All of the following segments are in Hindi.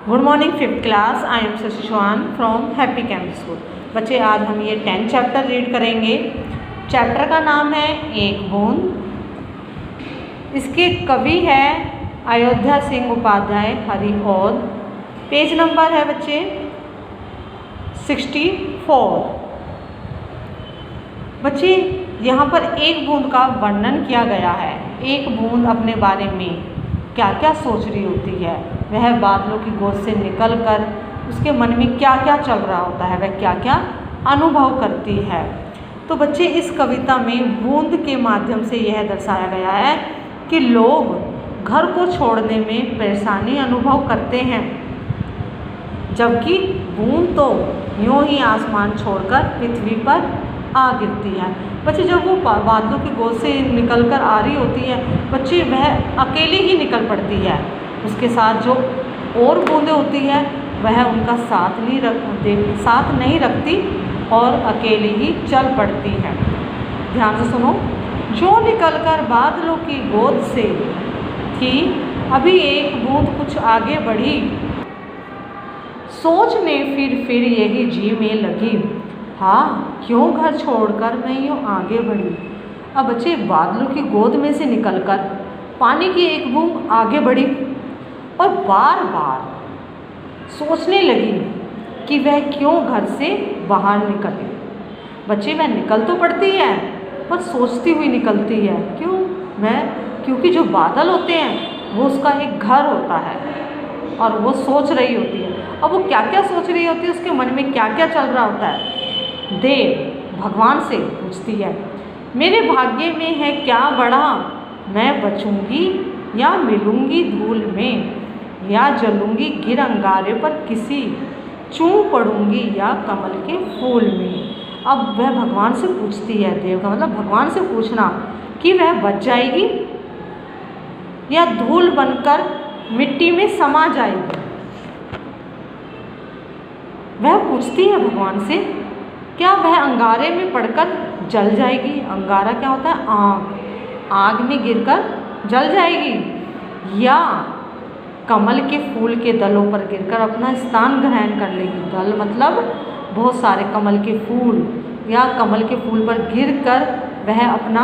Good morning fifth class. I am Shashi Chauhan from Happy Camp School. बच्चे आज हम ये 10th चैप्टर रीड करेंगे। चैप्टर का नाम है एक बूंद। इसके कवि है अयोध्या सिंह उपाध्याय हरिऔध। पेज नंबर है बच्चे 64। बच्चे यहाँ पर एक बूंद का वर्णन किया गया है। एक बूंद अपने बारे में क्या क्या सोच रही होती है, वह बादलों की गोद से निकलकर उसके मन में क्या क्या चल रहा होता है, वह क्या क्या अनुभव करती है। तो बच्चे इस कविता में बूंद के माध्यम से यह दर्शाया गया है कि लोग घर को छोड़ने में परेशानी अनुभव करते हैं, जबकि बूंद तो यूं ही आसमान छोड़कर पृथ्वी पर आ गिरती है। बच्चे जब वो बादलों की गोद से निकल कर आ रही होती है, बच्चे वह अकेली ही निकल पड़ती है। उसके साथ जो और बूंदें होती है वह उनका साथ नहीं रखती और अकेली ही चल पड़ती है। ध्यान से सुनो। जो निकलकर बादलों की गोद से थी, अभी एक बूंद कुछ आगे बढ़ी, सोचने फिर यही जी में लगी, हाँ क्यों घर छोड़कर मैं यूँ आगे बढ़ी। अब बच्चे बादलों की गोद में से निकलकर पानी की एक बूंद आगे बढ़ी और बार बार सोचने लगी कि वह क्यों घर से बाहर निकले। बच्चे वह निकल तो पड़ती है पर सोचती हुई निकलती है। क्योंकि जो बादल होते हैं वो उसका एक घर होता है और वो सोच रही होती है। अब वो क्या क्या सोच रही होती है, उसके मन में क्या क्या चल रहा होता है। देव भगवान से पूछती है, मेरे भाग्य में है क्या बड़ा, मैं बचूंगी या मिलूंगी धूल में, या जलूंगी गिर अंगारे पर किसी, चूं पड़ूंगी या कमल के फूल में। अब वह भगवान से पूछती है, देव का मतलब भगवान से पूछना, कि वह बच जाएगी या धूल बनकर मिट्टी में समा जाएगी। वह पूछती है भगवान से, क्या वह अंगारे में पड़कर जल जाएगी। अंगारा क्या होता है? आग। आग में गिरकर जल जाएगी, या कमल के फूल के दलों पर गिरकर अपना स्थान ग्रहण कर लेगी। दल मतलब बहुत सारे कमल के फूल, या कमल के फूल पर गिरकर वह अपना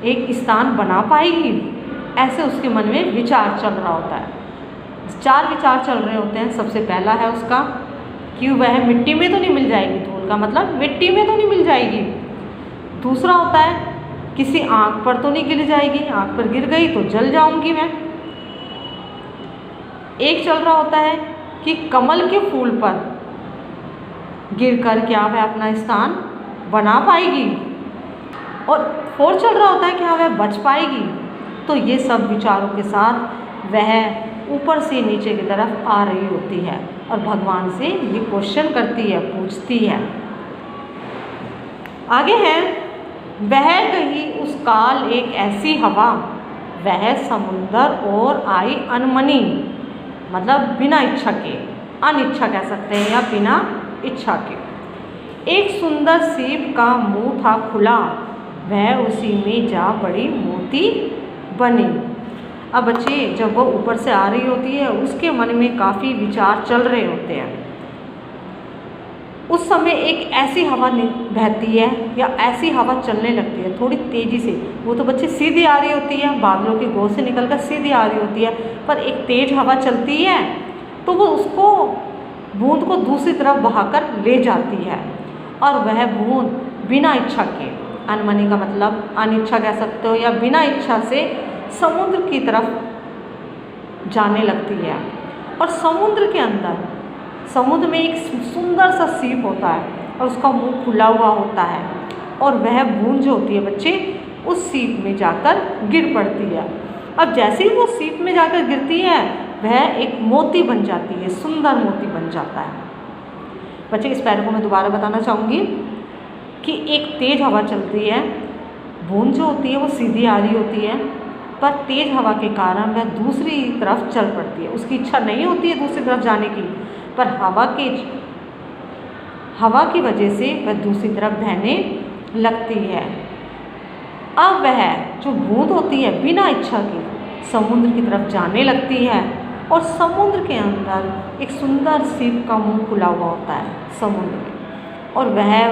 एक स्थान बना पाएगी। ऐसे उसके मन में विचार चल रहा होता है। 4 विचार चल रहे होते हैं। सबसे पहला है उसका कि वह मिट्टी में तो नहीं मिल जाएगी, धूल का मतलब मिट्टी में तो नहीं मिल जाएगी। दूसरा होता है किसी आग पर तो नहीं गिर जाएगी, आग पर गिर गई तो जल जाऊंगी मैं। एक चल रहा होता है कि कमल के फूल पर गिरकर क्या वह अपना स्थान बना पाएगी, और 4 चल रहा होता है कि हाँ वह बच पाएगी। तो ये सब विचारों के साथ वह ऊपर से नीचे की तरफ आ रही होती है और भगवान से ये क्वेश्चन करती है, पूछती है। आगे है, बह गई उस काल एक ऐसी हवा, वह समुंदर और आई अनमनी, मतलब बिना इच्छा के, अनिच्छा कह सकते हैं या बिना इच्छा के। एक सुंदर सीप का मुंह था खुला, वह उसी में जा बड़ी मोती बनी। अब बच्चे जब वो ऊपर से आ रही होती है, उसके मन में काफ़ी विचार चल रहे होते हैं। उस समय एक ऐसी हवा बहती है या ऐसी हवा चलने लगती है थोड़ी तेज़ी से। वो तो बच्चे सीधी आ रही होती है, बादलों की गोद से निकलकर सीधी आ रही होती है, पर एक तेज़ हवा चलती है तो वो उसको बूंद को दूसरी तरफ बहाकर ले जाती है, और वह बूंद बिना इच्छा के, अनमनी का मतलब अनिच्छा कह सकते हो या बिना इच्छा से, समुद्र की तरफ जाने लगती है। और समुद्र के अंदर, समुद्र में एक सुंदर सा सीप होता है और उसका मुंह खुला हुआ होता है, और वह बूंद जो होती है बच्चे उस सीप में जाकर गिर पड़ती है। अब जैसे ही वो सीप में जाकर गिरती है, वह एक मोती बन जाती है, सुंदर मोती बन जाता है। बच्चे इस पैर को मैं दोबारा बताना चाहूँगी कि एक तेज़ हवा चलती है, बूंद जो होती है वो सीधी आ रही होती है, पर तेज़ हवा के कारण वह दूसरी तरफ चल पड़ती है। उसकी इच्छा नहीं होती है दूसरी तरफ जाने की, पर हवा की वजह से वह दूसरी तरफ बहने लगती है। अब वह जो बूंद होती है बिना इच्छा के समुद्र की तरफ जाने लगती है, और समुद्र के अंदर एक सुंदर सीप का मुंह खुला हुआ होता है समुद्र में, और वह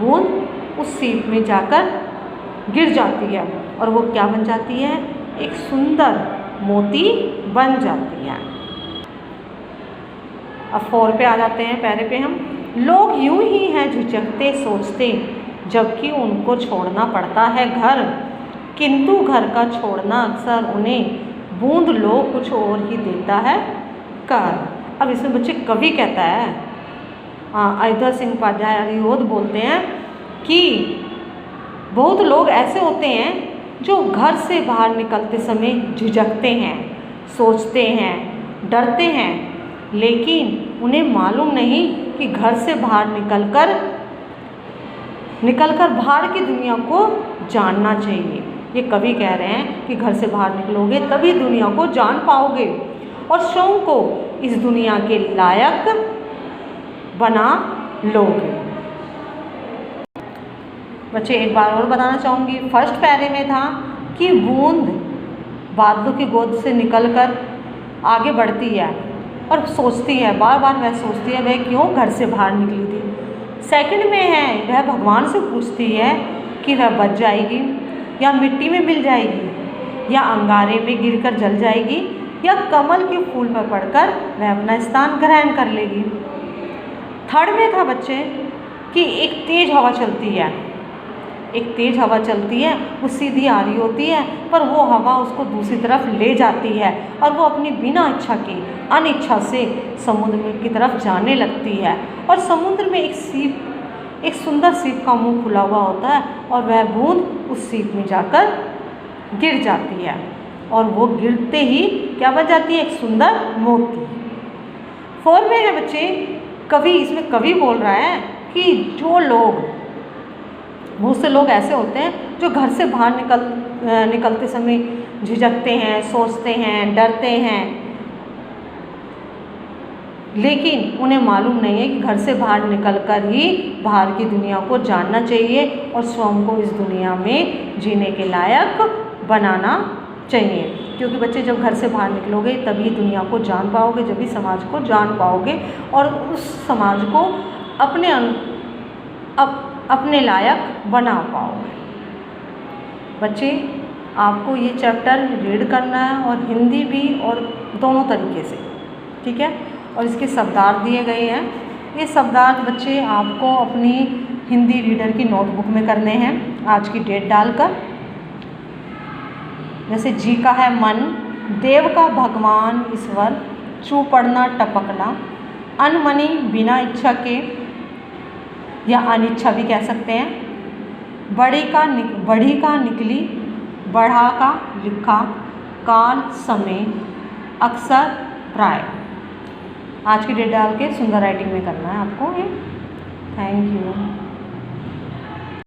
बूंद उस सीप में जाकर गिर जाती है और वो क्या बन जाती है, एक सुंदर मोती बन जाती है। अब 4 पे आ जाते हैं, पैरे पे हम। लोग यूं ही हैं झिझकते सोचते, जबकि उनको छोड़ना पड़ता है घर, किंतु घर का छोड़ना अक्सर उन्हें बूंद लो कुछ और ही देता है कर। अब इसमें बच्चे कवि कहता है, अयोध्या सिंह उपाध्याय हरिओद बोलते हैं कि बहुत लोग ऐसे होते हैं जो घर से बाहर निकलते समय झिझकते हैं, सोचते हैं, डरते हैं, लेकिन उन्हें मालूम नहीं कि घर से बाहर निकलकर बाहर की दुनिया को जानना चाहिए। ये कवि कह रहे हैं कि घर से बाहर निकलोगे तभी दुनिया को जान पाओगे और स्वयं को इस दुनिया के लायक बना लोगे। बच्चे एक बार और बताना चाहूँगी, फर्स्ट पैरे में था कि बूंद बादलों की गोद से निकलकर आगे बढ़ती है और सोचती है, बार बार वह सोचती है वह क्यों घर से बाहर निकली थी। सेकंड में है, वह भगवान से पूछती है कि वह बच जाएगी या मिट्टी में मिल जाएगी या अंगारे में गिरकर जल जाएगी या कमल के फूल पर पड़कर वह अपना स्थान ग्रहण कर लेगी। थर्ड में था बच्चे कि एक तेज हवा चलती है, एक तेज हवा चलती है, वो सीधी आ रही होती है पर वो हवा उसको दूसरी तरफ ले जाती है और वो अपनी बिना इच्छा के अनिच्छा से समुद्र की तरफ जाने लगती है और समुद्र में एक सुंदर सीप का मुंह खुला हुआ होता है और वह बूंद उस सीप में जाकर गिर जाती है और वो गिरते ही क्या बन जाती है, एक सुंदर मोती। 4 में है बच्चे कवि, इसमें कवि बोल रहा है कि जो लोग, बहुत से लोग ऐसे होते हैं जो घर से बाहर निकलते समय झिझकते हैं, सोचते हैं, डरते हैं, लेकिन उन्हें मालूम नहीं है कि घर से बाहर निकलकर ही बाहर की दुनिया को जानना चाहिए और स्वयं को इस दुनिया में जीने के लायक बनाना चाहिए। क्योंकि बच्चे जब घर से बाहर निकलोगे तभी दुनिया को जान पाओगे, जब भी समाज को जान पाओगे और उस समाज को अपने लायक बना पाओगे। बच्चे आपको ये चैप्टर रीड करना है और हिंदी भी और दोनों तरीके से, ठीक है। और इसके शब्दार्थ दिए गए हैं, ये शब्दार्थ बच्चे आपको अपनी हिंदी रीडर की नोटबुक में करने हैं आज की डेट डालकर। जैसे जी का है मन, देव का भगवान ईश्वर, चू पड़ना टपकना, अनमनी बिना इच्छा के या अनिच्छा भी कह सकते हैं, बढ़ी का निकली, बढ़ा का लिखा, काल समय, अक्सर प्राय। आज की डेट डाल के सुंदर राइटिंग में करना है आपको ये। Thank you.